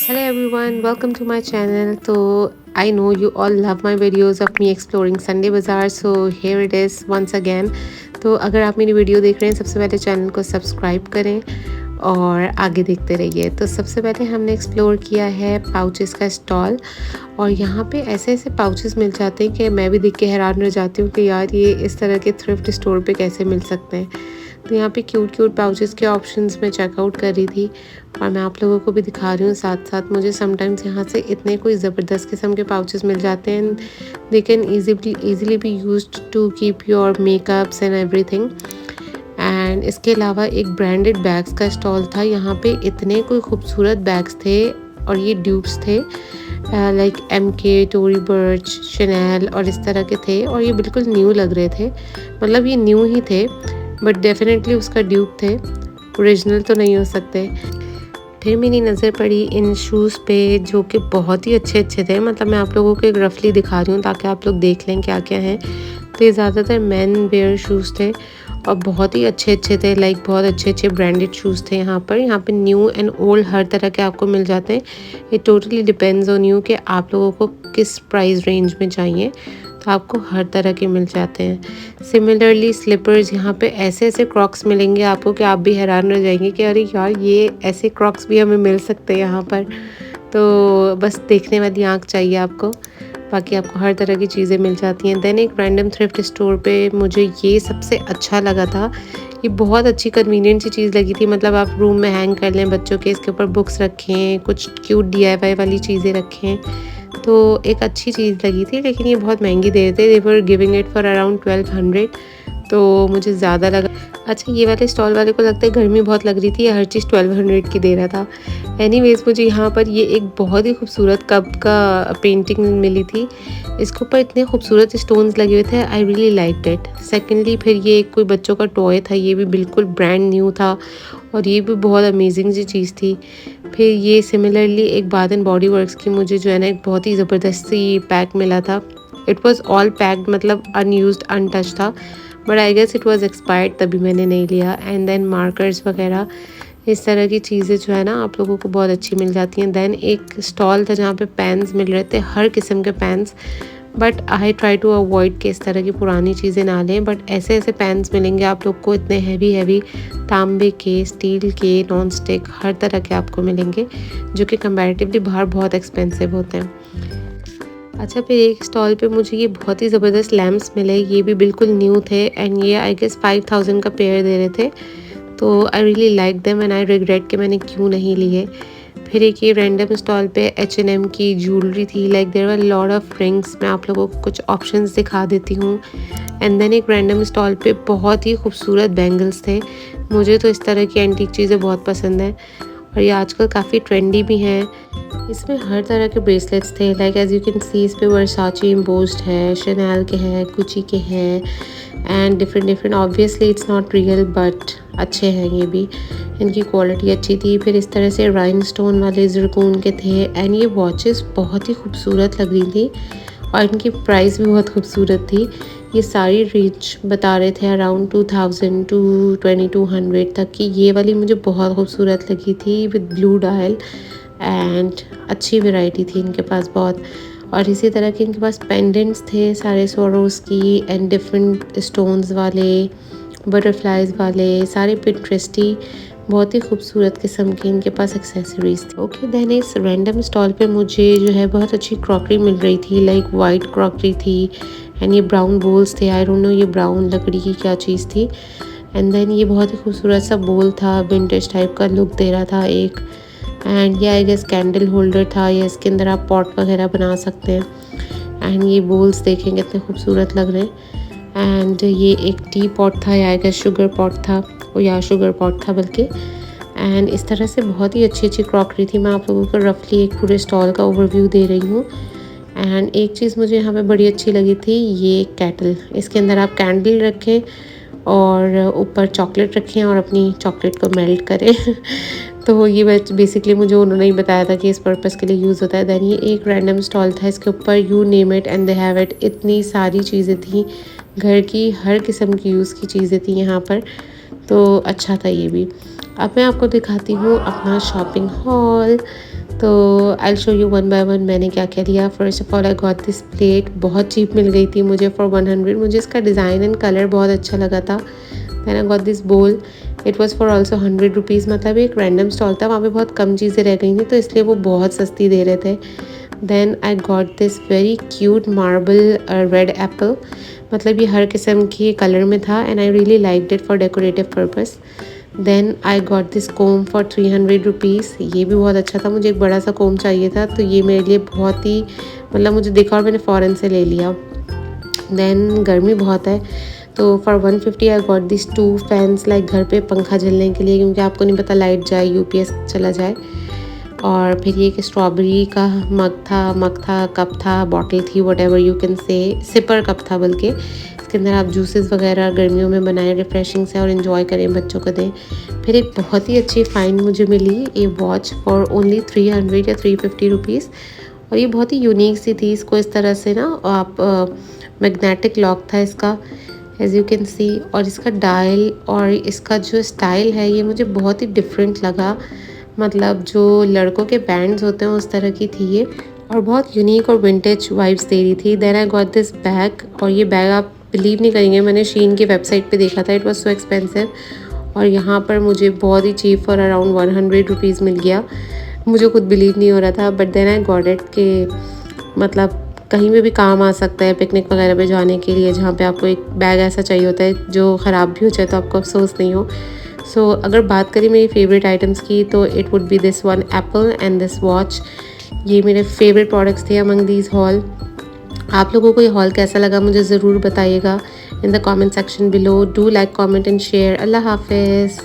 Hello everyone, welcome to my channel. So I know you all love my videos of me exploring Sunday Bazaar. So here it is once again. तो अगर आप मेरी video देख रहे हैं सबसे पहले चैनल को सब्सक्राइब करें और आगे देखते रहिए। तो सबसे पहले हमने एक्सप्लोर किया है पाउचेस का स्टॉल और यहाँ पे ऐसे ऐसे पाउचेस मिल जाते हैं कि मैं भी देख के हैरान रह जाती हूँ कि यार ये इस तरह के थ्रिफ्ट स्टोर पे कैसे मिल सकते हैं। तो यहाँ पे क्यूट पाउचेस के ऑप्शंस में चेकआउट कर रही थी और मैं आप लोगों को भी दिखा रही हूँ साथ साथ। मुझे समटाइम्स यहाँ से इतने कोई ज़बरदस्त किस्म के पाउचेस मिल जाते हैं। They can easily be used to keep your makeups and everything. And इसके अलावा एक ब्रांडेड बैग्स का स्टॉल था। यहाँ पे इतने कोई खूबसूरत बैग्स थे और ये ड्यूब्स थे like MK, Tory Burch, Chanel और इस तरह के थे और ये बिल्कुल न्यू लग रहे थे। मतलब ये न्यू ही थे बट डेफिनेटली उसका ड्यूब थे, ओरिजिनल तो नहीं हो सकते। फिर मेरी नज़र पड़ी इन शूज़ पे जो कि बहुत ही अच्छे थे। मतलब मैं आप लोगों को एक रफली दिखा रही हूँ ताकि आप लोग देख लें क्या क्या है। तो ये ज़्यादातर मैन वेयर शूज़ थे और बहुत ही अच्छे थे। लाइक बहुत अच्छे ब्रांडेड शूज़ थे। यहाँ पे न्यू एंड ओल्ड हर तरह के आपको मिल जाते हैं। ये टोटली डिपेंड्स ऑन यू कि आप लोगों को किस प्राइस रेंज में चाहिए, तो आपको हर तरह के मिल जाते हैं। सिमिलरली स्लीपर्स, यहाँ पे ऐसे ऐसे क्रॉक्स मिलेंगे आपको कि आप भी हैरान रह जाएंगे कि अरे यार ये ऐसे क्रॉक्स भी हमें मिल सकते हैं यहाँ पर। तो बस देखने वाली आँख चाहिए आपको, बाकी आपको हर तरह की चीज़ें मिल जाती हैं। देन एक रैंडम थ्रिफ्ट स्टोर पे मुझे ये सबसे अच्छा लगा था। ये बहुत अच्छी कन्वीनियंट सी चीज़ लगी थी। मतलब आप रूम में हैंग कर लें बच्चों के, इसके ऊपर बुक्स रखें, कुछ क्यूट DIY वाली चीज़ें रखें, तो एक अच्छी चीज़ लगी थी। लेकिन ये बहुत महंगी दे रहे थे। They were giving it for around 1200, तो मुझे ज़्यादा लगा। अच्छा, ये वाले स्टॉल वाले को लगता है गर्मी बहुत लग रही थी, हर चीज़ 1200 की दे रहा था। एनीवेज मुझे यहाँ पर ये एक बहुत ही खूबसूरत कप का पेंटिंग मिली थी। इसके ऊपर इतने खूबसूरत स्टोन्स लगे हुए थे। आई रियली लाइक्ड इट। सेकेंडली फिर ये कोई बच्चों का टॉय था, ये भी बिल्कुल ब्रांड न्यू था और ये भी बहुत अमेजिंग सी चीज़ थी। फिर ये सिमिलरली एक बाथ एंड बॉडी वर्क्स की मुझे जो है ना एक बहुत ही ज़बरदस्त सी पैक मिला था। इट वॉज़ ऑल पैक्ड, मतलब अनयूज्ड अनटच था, but I guess it was expired, तभी मैंने नहीं लिया। एंड देन मार्कर्स वगैरह इस तरह की चीज़ें जो है ना आप लोगों को बहुत अच्छी मिल जाती हैं। देन एक स्टॉल था जहाँ पे पेन्स मिल रहे थे, हर किस्म के pens, but I try to avoid कि इस तरह की पुरानी चीज़ें ना लें। बट ऐसे ऐसे पेन्स मिलेंगे आप लोग को, इतने हैवी तांबे के, स्टील के, नॉन स्टिक, हर तरह के आपको मिलेंगे जो कि कंपैरेटिवली बाहर बहुत एक्सपेंसिव होते हैं। अच्छा, फिर एक स्टॉल पे मुझे ये बहुत ही ज़बरदस्त लैम्प्स मिले। ये भी बिल्कुल न्यू थे एंड ये आई गेस 5000 का पेयर दे रहे थे। तो I really like them and I regret कि मैंने क्यों नहीं लिए। फिर एक ये रैंडम स्टॉल पे H&M की ज्वेलरी थी। Like there were lot of rings. मैं आप लोगों को कुछ ऑप्शंस दिखा देती हूँ। एंड देन एक रैंडम स्टॉल पे बहुत ही खूबसूरत बैंगल्स थे। मुझे तो इस तरह की एंटीक चीज़ें बहुत पसंद हैं और ये आजकल काफ़ी ट्रेंडी भी हैं। इसमें हर तरह के ब्रेसलेट्स थे। Like as you can see इस पे वर्साची इम्पोज्ड है, शनेल के हैं, गुची के हैं and different. Obviously it's not real but अच्छे हैं ये भी, इनकी क्वालिटी अच्छी थी। फिर इस तरह से राइनस्टोन वाले ज़रकून के थे एंड ये वॉचेस बहुत ही खूबसूरत लग रही थी और इनकी प्राइस भी बहुत खूबसूरत थी। ये सारी रेंज बता रहे थे अराउंड 2000 टू 2200 तक की। ये वाली मुझे बहुत खूबसूरत लगी थी विद ब्लू डायल एंड अच्छी वैरायटी थी इनके पास बहुत। और इसी तरह के इनके पास पेंडेंट्स थे सारे सोरोस की एंड डिफरेंट स्टोन्स वाले, बटरफ्लाइज वाले, सारे पिंटरेस्टी, बहुत ही खूबसूरत किस्म के इनके पास एक्सेसरीज थी। ओके, देन इस रैंडम स्टॉल पे मुझे जो है बहुत अच्छी क्रॉकरी मिल रही थी। लाइक वाइट क्रॉकरी थी एंड ये ब्राउन बोल्स थे। आई डोंट नो ये ब्राउन लकड़ी की क्या चीज़ थी। एंड देन ये बहुत ही खूबसूरत सा बोल था, विंटेज टाइप का लुक दे रहा था एक। एंड ये आई गेस कैंडल होल्डर था, या इसके अंदर आप पॉट वगैरह बना सकते हैं। एंड ये बोल्स देखें कितने खूबसूरत लग रहे हैं। एंड ये एक टी पॉट था, या आई गेस शुगर पॉट था, या शुगर पॉट था बल्कि। एंड इस तरह से बहुत ही अच्छी क्रॉकरी थी। मैं आप लोगों को रफली एक पूरे स्टॉल का ओवरव्यू दे रही हूँ। एंड एक चीज़ मुझे यहाँ पे बड़ी अच्छी लगी थी, ये कैटल। इसके अंदर आप कैंडल रखें और ऊपर चॉकलेट रखें और अपनी चॉकलेट को मेल्ट करें तो ये बेसिकली मुझे उन्होंने ही बताया था कि इस पर्पज़ के लिए यूज़ होता है। दैन ये एक रैंडम स्टॉल था, इसके ऊपर you name it and they have it. इतनी सारी चीज़ें थी, घर की हर किस्म की यूज़ की चीज़ें थी यहाँ पर, तो अच्छा था ये भी। अब मैं आपको दिखाती हूँ अपना शॉपिंग हॉल। तो I show you one by one मैंने क्या क्या लिया। First of all I got this plate, बहुत चीप मिल गई थी मुझे फॉर 100। मुझे इसका डिज़ाइन एंड कलर बहुत अच्छा लगा था। दैन आई गॉट दिस बोल, it was for also 100 rupees. मतलब एक रैंडम स्टॉल था, वहाँ पे बहुत कम चीज़ें रह गई थी तो इसलिए वो बहुत सस्ती दे रहे थे। Then I got this very cute marble red apple, मतलब ये हर किस्म के कलर में था and I really liked it for decorative purpose. Then I got this comb for 300 rupees, ये भी बहुत अच्छा था। मुझे एक बड़ा सा कोम चाहिए था तो ये मेरे लिए बहुत ही, मतलब मुझे देखा और मैंने फ़ौरन से ले लिया। देन गर्मी बहुत है तो for 150 I got this 2 fans, like घर पे पंखा झलने के लिए, क्योंकि आपको नहीं पता लाइट जाए, यूपीएस चला जाए। और फिर ये एक स्ट्रॉबेरी का मग था, कप था, बॉटल थी, what ever you can say, sipper cup था बल्कि। इसके अंदर आप जूसेस वगैरह गर्मियों में बनाएं रिफ़्रेशिंग से और इन्जॉय करें, बच्चों को दें। फिर एक बहुत ही अच्छी फाइंड मुझे मिली, ये वॉच फॉर ओनली 300 या 350 रुपीज़। और ये बहुत ही यूनिक सी थी। इसको इस तरह से ना आप मैग्नेटिक लॉक था इसका, एज़ यू कैन सी। और इसका डायल और इसका जो स्टाइल है ये मुझे बहुत ही डिफरेंट लगा। मतलब जो लड़कों के बैंड्स होते हैं उस तरह की थी ये, और बहुत यूनिक और विंटेज वाइब्स दे रही थी। Then I got this bag, और ये बैग आप बिलीव नहीं करेंगे, मैंने शीन की वेबसाइट पे देखा था, इट वाज सो एक्सपेंसिव, और यहाँ पर मुझे बहुत ही चीप फॉर अराउंड 100 रुपीज़ मिल गया। मुझे खुद बिलीव नहीं हो रहा था, but then I got it के मतलब कहीं में भी काम आ सकता है, पिकनिक वगैरह पे जाने के लिए, जहाँ पे आपको एक बैग ऐसा चाहिए होता है जो ख़राब भी हो जाए तो आपको अफसोस नहीं हो। सो अगर बात करें मेरी फेवरेट आइटम्स की तो it would be this one Apple and this watch. ये मेरे फेवरेट प्रोडक्ट्स थे अमंग दीज हॉल। आप लोगों को ये हॉल कैसा लगा मुझे ज़रूर बताइएगा in the comment section below. Do like, comment and share. अल्लाह हाफिज़।